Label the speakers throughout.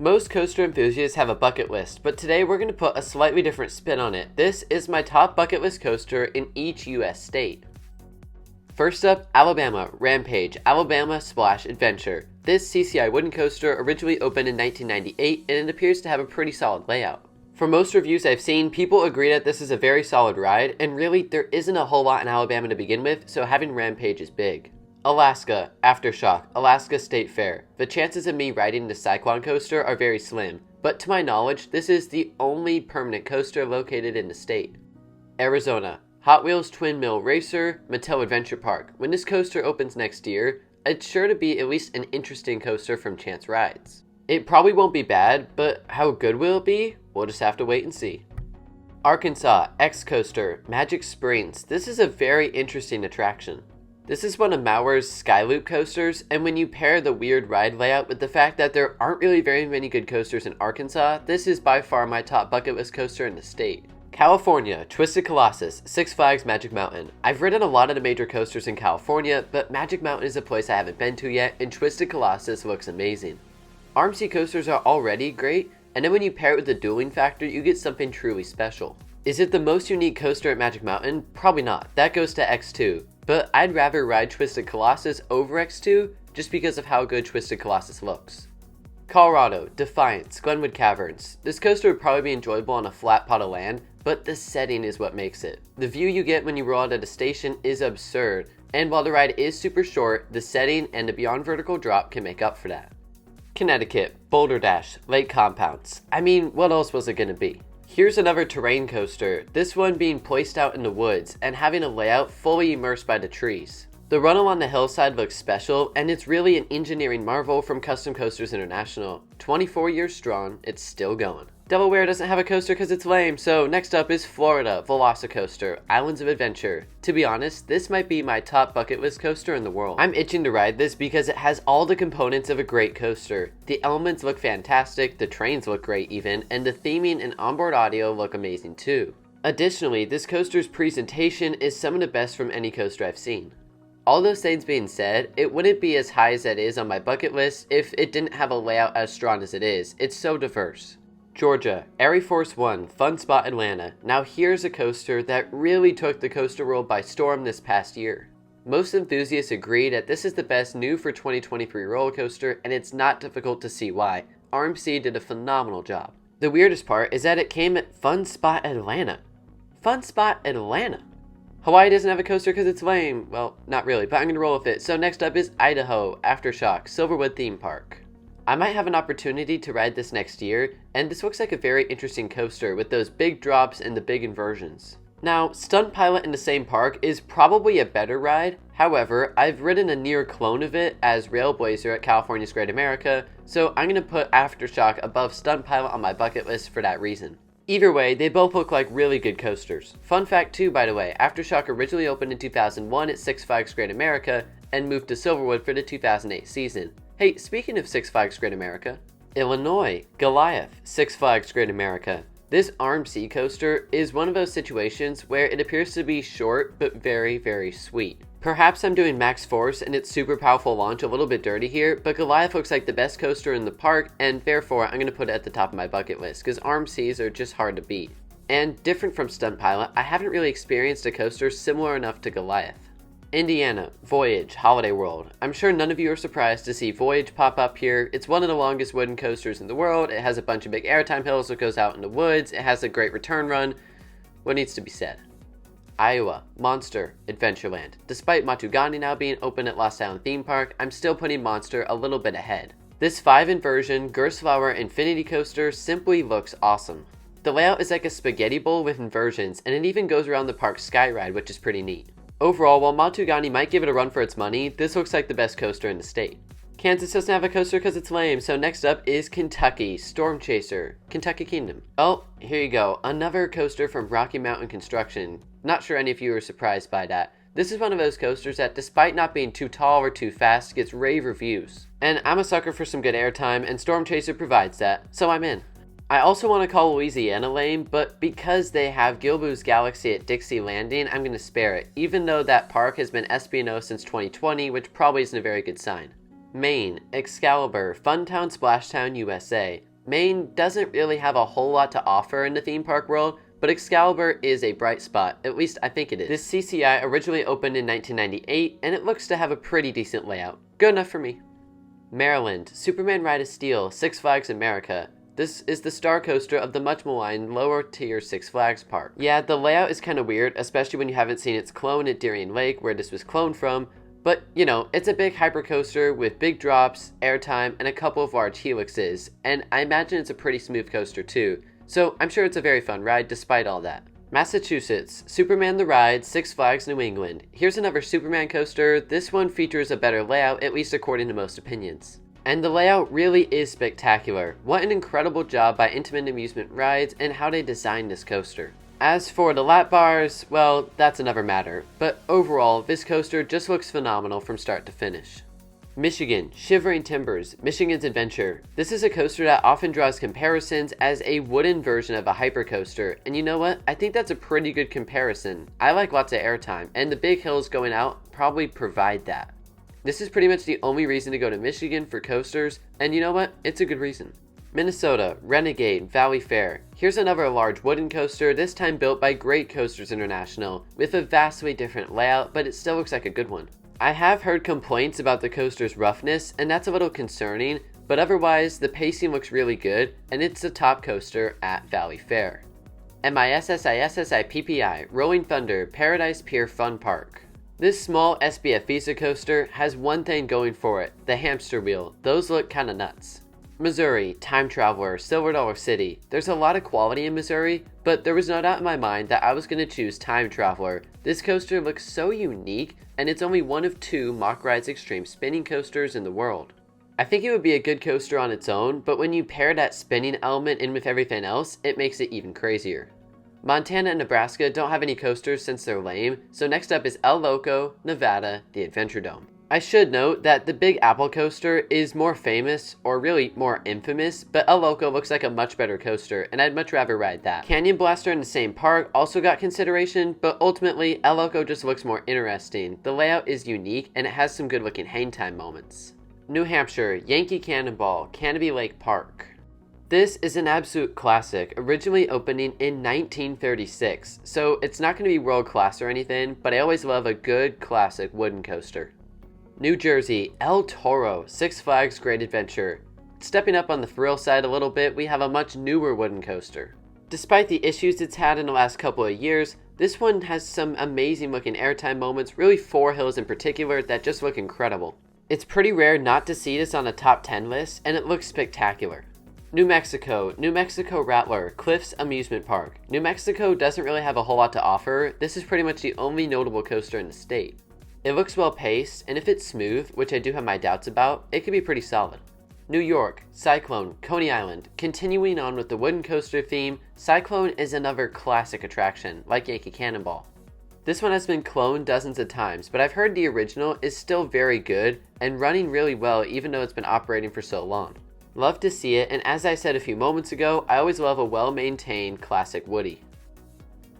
Speaker 1: Most coaster enthusiasts have a bucket list, but today we're going to put a slightly different spin on it. This is my top bucket list coaster in each US state. First up, Alabama, Rampage, Alabama Splash Adventure. This CCI wooden coaster originally opened in 1998 and it appears to have a pretty solid layout. From most reviews I've seen, people agree that this is a very solid ride, and really there isn't a whole lot in Alabama to begin with, so having Rampage is big. Alaska, Aftershock, Alaska State Fair. The chances of me riding the Cyclone coaster are very slim, but to my knowledge, this is the only permanent coaster located in the state. Arizona, Hot Wheels Twin Mill Racer, Mattel Adventure Park. When this coaster opens next year, it's sure to be at least an interesting coaster from Chance Rides. It probably won't be bad, but how good will it be? We'll just have to wait and see. Arkansas, X-Coaster, Magic Springs. This is a very interesting attraction. This is one of Mauer's Skyloop coasters, and when you pair the weird ride layout with the fact that there aren't really very many good coasters in Arkansas, this is by far my top bucket list coaster in the state. California, Twisted Colossus, Six Flags Magic Mountain. I've ridden a lot of the major coasters in California, but Magic Mountain is a place I haven't been to yet, and Twisted Colossus looks amazing. RMC coasters are already great, and then when you pair it with the dueling factor, you get something truly special. Is it the most unique coaster at Magic Mountain? Probably not. That goes to X2. But I'd rather ride Twisted Colossus over X2 just because of how good Twisted Colossus looks. Colorado, Defiance, Glenwood Caverns. This coaster would probably be enjoyable on a flat pot of land, but the setting is what makes it. The view you get when you roll out at a station is absurd, and while the ride is super short, the setting and the beyond vertical drop can make up for that. Connecticut, Boulder Dash, Lake Compounds. I mean, what else was it gonna be? Here's another terrain coaster, this one being placed out in the woods and having a layout fully immersed by the trees. The run along the hillside looks special, and it's really an engineering marvel from Custom Coasters International. 24 years strong, it's still going. Delaware doesn't have a coaster because it's lame, so next up is Florida, Velocicoaster, Islands of Adventure. To be honest, this might be my top bucket list coaster in the world. I'm itching to ride this because it has all the components of a great coaster. The elements look fantastic, the trains look great even, and the theming and onboard audio look amazing too. Additionally, this coaster's presentation is some of the best from any coaster I've seen. All those things being said, it wouldn't be as high as it is on my bucket list if it didn't have a layout as strong as it is. It's so diverse. Georgia, Air Force One, Fun Spot Atlanta. Now here's a coaster that really took the coaster world by storm this past year. Most enthusiasts agree that this is the best new for 2023 roller coaster, and it's not difficult to see why. RMC did a phenomenal job. The weirdest part is that it came at Fun Spot Atlanta. Fun Spot Atlanta. Hawaii doesn't have a coaster because it's lame. Well, not really, but I'm going to roll with it. So next up is Idaho, Aftershock, Silverwood Theme Park. I might have an opportunity to ride this next year, and this looks like a very interesting coaster with those big drops and the big inversions. Now, Stunt Pilot in the same park is probably a better ride. However, I've ridden a near clone of it as Railblazer at California's Great America, so I'm going to put Aftershock above Stunt Pilot on my bucket list for that reason. Either way, they both look like really good coasters. Fun fact too, by the way, Aftershock originally opened in 2001 at Six Flags Great America and moved to Silverwood for the 2008 season. Hey, speaking of Six Flags Great America, Illinois, Goliath, Six Flags Great America. This RMC coaster is one of those situations where it appears to be short but very, very sweet. Perhaps I'm doing max force and its super powerful launch a little bit dirty here, but Goliath looks like the best coaster in the park, and therefore I'm going to put it at the top of my bucket list because RMCs are just hard to beat. And different from Stunt Pilot, I haven't really experienced a coaster similar enough to Goliath. Indiana, Voyage, Holiday World. I'm sure none of you are surprised to see Voyage pop up here. It's one of the longest wooden coasters in the world. It has a bunch of big airtime hills that goes out in the woods. It has a great return run. What needs to be said? Iowa, Monster, Adventureland. Despite Matugani now being open at Lost Island Theme Park, I'm still putting Monster a little bit ahead. This 5-inversion Gerstlauer Infinity Coaster simply looks awesome. The layout is like a spaghetti bowl with inversions, and it even goes around the park's sky ride, which is pretty neat. Overall, while Matugani might give it a run for its money, this looks like the best coaster in the state. Kansas doesn't have a coaster because it's lame, so next up is Kentucky, Storm Chaser, Kentucky Kingdom. Oh, here you go, another coaster from Rocky Mountain Construction. Not sure any of you are surprised by that. This is one of those coasters that, despite not being too tall or too fast, gets rave reviews. And I'm a sucker for some good airtime, and Storm Chaser provides that, so I'm in. I also want to call Louisiana lame, but because they have Gilboo's Galaxy at Dixie Landing, I'm going to spare it, even though that park has been SBNO since 2020, which probably isn't a very good sign. Maine, Excalibur, Funtown Splashtown, USA. Maine doesn't really have a whole lot to offer in the theme park world, but Excalibur is a bright spot, at least I think it is. This CCI originally opened in 1998, and it looks to have a pretty decent layout. Good enough for me. Maryland, Superman Ride of Steel, Six Flags America. This is the star coaster of the much maligned lower tier Six Flags park. Yeah, the layout is kind of weird, especially when you haven't seen its clone at Darien Lake, where this was cloned from, but, you know, it's a big hypercoaster with big drops, airtime, and a couple of large helixes, and I imagine it's a pretty smooth coaster too, so I'm sure it's a very fun ride despite all that. Massachusetts, Superman the Ride, Six Flags New England. Here's another Superman coaster. This one features a better layout, at least according to most opinions. And the layout really is spectacular. What an incredible job by Intamin Amusement Rides and how they designed this coaster. As for the lap bars, well, that's another matter, but overall, this coaster just looks phenomenal from start to finish. Michigan, Shivering Timbers, Michigan's Adventure. This is a coaster that often draws comparisons as a wooden version of a hypercoaster, and you know what? I think that's a pretty good comparison. I like lots of airtime, and the big hills going out probably provide that. This is pretty much the only reason to go to Michigan for coasters, and you know what? It's a good reason. Minnesota, Renegade, Valley Fair. Here's another large wooden coaster, this time built by Great Coasters International, with a vastly different layout, but it still looks like a good one. I have heard complaints about the coaster's roughness, and that's a little concerning, but otherwise, the pacing looks really good, and it's the top coaster at Valley Fair. MISSISSIPPI, Rolling Thunder, Paradise Pier Fun Park. This small SBF Visa coaster has one thing going for it, the hamster wheel. Those look kinda nuts. Missouri, Time Traveler, Silver Dollar City. There's a lot of quality in Missouri, but there was no doubt in my mind that I was going to choose Time Traveler. This coaster looks so unique, and it's only one of 2 Mock Rides Extreme spinning coasters in the world. I think it would be a good coaster on its own, but when you pair that spinning element in with everything else, it makes it even crazier. Montana and Nebraska don't have any coasters since they're lame, so next up is El Loco, Nevada, the Adventure Dome. I should note that the Big Apple coaster is more famous, or really more infamous, but El Loco looks like a much better coaster, and I'd much rather ride that. Canyon Blaster in the same park also got consideration, but ultimately, El Loco just looks more interesting. The layout is unique, and it has some good looking hang time moments. New Hampshire, Yankee Cannonball, Canopy Lake Park. This is an absolute classic, originally opening in 1936, so it's not going to be world class or anything, but I always love a good classic wooden coaster. New Jersey, El Toro, Six Flags Great Adventure. Stepping up on the thrill side a little bit, we have a much newer wooden coaster. Despite the issues it's had in the last couple of years, this one has some amazing looking airtime moments, really 4 hills in particular that just look incredible. It's pretty rare not to see this on a top 10 list, and it looks spectacular. New Mexico Rattler, Cliffs Amusement Park. New Mexico doesn't really have a whole lot to offer. This is pretty much the only notable coaster in the state. It looks well paced, and if it's smooth, which I do have my doubts about, it could be pretty solid. New York, Cyclone, Coney Island. Continuing on with the wooden coaster theme, Cyclone is another classic attraction, like Yankee Cannonball. This one has been cloned dozens of times, but I've heard the original is still very good and running really well even though it's been operating for so long. Love to see it, and as I said a few moments ago, I always love a well-maintained classic Woody.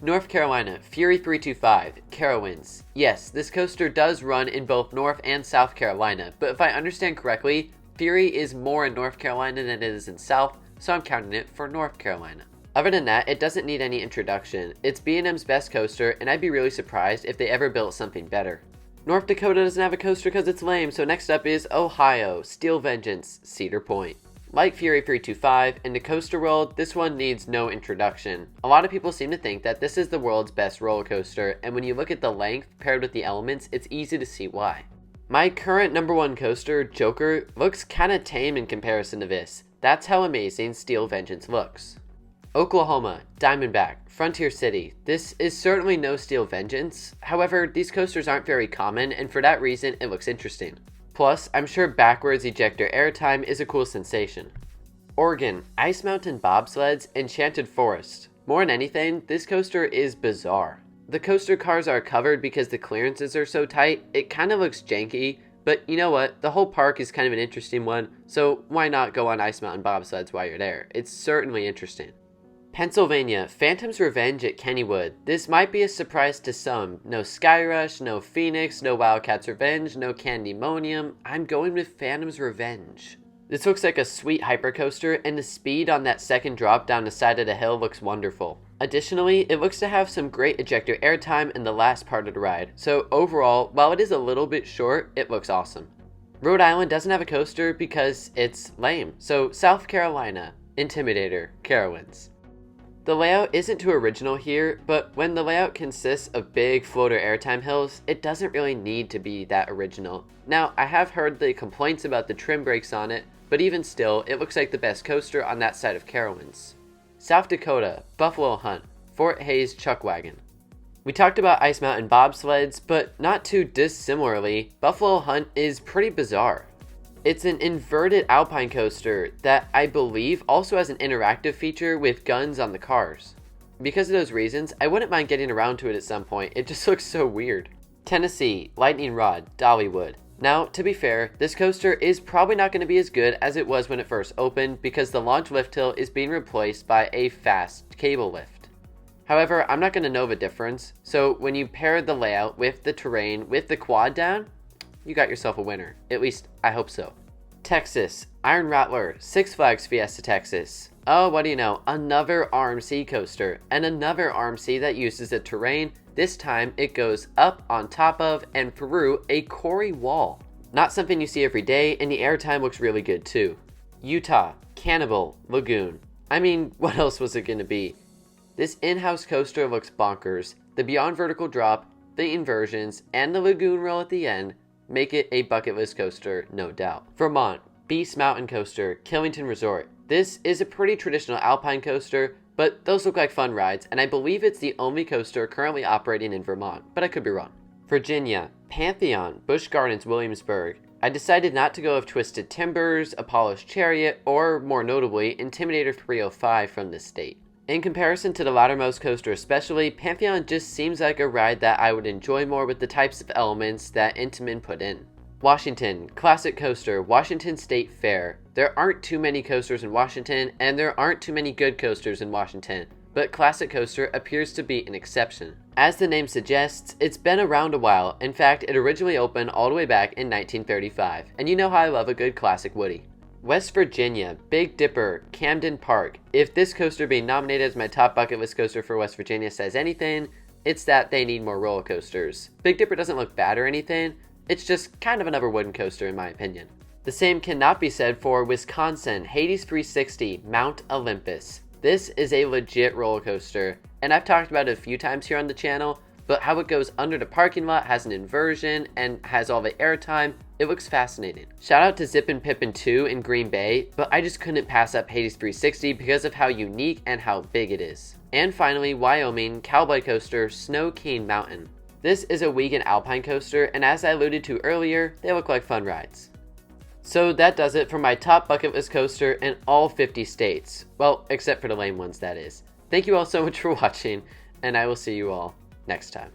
Speaker 1: North Carolina, Fury 325, Carowinds. Yes, this coaster does run in both North and South Carolina, but if I understand correctly, Fury is more in North Carolina than it is in South, so I'm counting it for North Carolina. Other than that, it doesn't need any introduction. It's B&M's best coaster, and I'd be really surprised if they ever built something better. North Dakota doesn't have a coaster because it's lame, so next up is Ohio, Steel Vengeance, Cedar Point. Like Fury 325, in the coaster world, this one needs no introduction. A lot of people seem to think that this is the world's best roller coaster, and when you look at the length paired with the elements, it's easy to see why. My current number 1 coaster, Joker, looks kinda tame in comparison to this. That's how amazing Steel Vengeance looks. Oklahoma, Diamondback, Frontier City. This is certainly no Steel Vengeance. However, these coasters aren't very common, and for that reason, it looks interesting. Plus, I'm sure backwards ejector airtime is a cool sensation. Oregon, Ice Mountain Bobsleds, Enchanted Forest. More than anything, this coaster is bizarre. The coaster cars are covered because the clearances are so tight, it kind of looks janky, but you know what, the whole park is kind of an interesting one, so why not go on Ice Mountain Bobsleds while you're there? It's certainly interesting. Pennsylvania, Phantom's Revenge at Kennywood. This might be a surprise to some. No Sky Rush, no Phoenix, no Wildcat's Revenge, no Candymonium. I'm going with Phantom's Revenge. This looks like a sweet hypercoaster, and the speed on that second drop down the side of the hill looks wonderful. Additionally, it looks to have some great ejector airtime in the last part of the ride, so overall, while it is a little bit short, it looks awesome. Rhode Island doesn't have a coaster because it's lame, so South Carolina, Intimidator, Carowinds. The layout isn't too original here, but when the layout consists of big floater airtime hills, it doesn't really need to be that original. Now, I have heard the complaints about the trim brakes on it, but even still, it looks like the best coaster on that side of Carowinds. South Dakota, Buffalo Hunt, Fort Hays Chuck Wagon. We talked about Ice Mountain bobsleds, but not too dissimilarly, Buffalo Hunt is pretty bizarre. It's an inverted alpine coaster that I believe also has an interactive feature with guns on the cars. Because of those reasons, I wouldn't mind getting around to it at some point, it just looks so weird. Tennessee, Lightning Rod, Dollywood. Now, to be fair, this coaster is probably not going to be as good as it was when it first opened because the launch lift hill is being replaced by a fast cable lift. However, I'm not going to know the difference, so when you pair the layout with the terrain with the quad down, you got yourself a winner. At least, I hope so. Texas, Iron Rattler, Six Flags Fiesta Texas. Oh, what do you know? Another RMC coaster, and another RMC that uses the terrain. This time, it goes up, on top of, and through a quarry wall. Not something you see every day, and the airtime looks really good too. Utah, Cannibal, Lagoon. I mean, what else was it gonna be? This in-house coaster looks bonkers. The Beyond Vertical Drop, the inversions, and the Lagoon roll at the end make it a bucket list coaster, no doubt. Vermont, Beast Mountain Coaster, Killington Resort. This is a pretty traditional alpine coaster, but those look like fun rides, and I believe it's the only coaster currently operating in Vermont, but I could be wrong. Virginia, Pantheon, Busch Gardens, Williamsburg. I decided not to go with Twisted Timbers, Apollo's Chariot, or more notably, Intimidator 305 from this state. In comparison to the lattermost coaster especially, Pantheon just seems like a ride that I would enjoy more with the types of elements that Intamin put in. Washington, Classic Coaster, Washington State Fair. There aren't too many coasters in Washington, and there aren't too many good coasters in Washington, but Classic Coaster appears to be an exception. As the name suggests, it's been around a while. In fact, it originally opened all the way back in 1935, and you know how I love a good classic Woody. West Virginia, Big Dipper, Camden Park. If this coaster being nominated as my top bucket list coaster for West Virginia says anything, it's that they need more roller coasters. Big Dipper doesn't look bad or anything, it's just kind of another wooden coaster in my opinion. The same cannot be said for Wisconsin, Hades 360, Mount Olympus. This is a legit roller coaster, and I've talked about it a few times here on the channel, but how it goes under the parking lot, has an inversion, and has all the airtime, it looks fascinating. Shout out to Zippin' Pippin 2 in Green Bay, but I just couldn't pass up Hades 360 because of how unique and how big it is. And finally, Wyoming, Cowboy Coaster, Snow King Mountain. This is a vegan alpine coaster, and as I alluded to earlier, they look like fun rides. So that does it for my top bucket list coaster in all 50 states. Well, except for the lame ones, that is. Thank you all so much for watching, and I will see you all next time.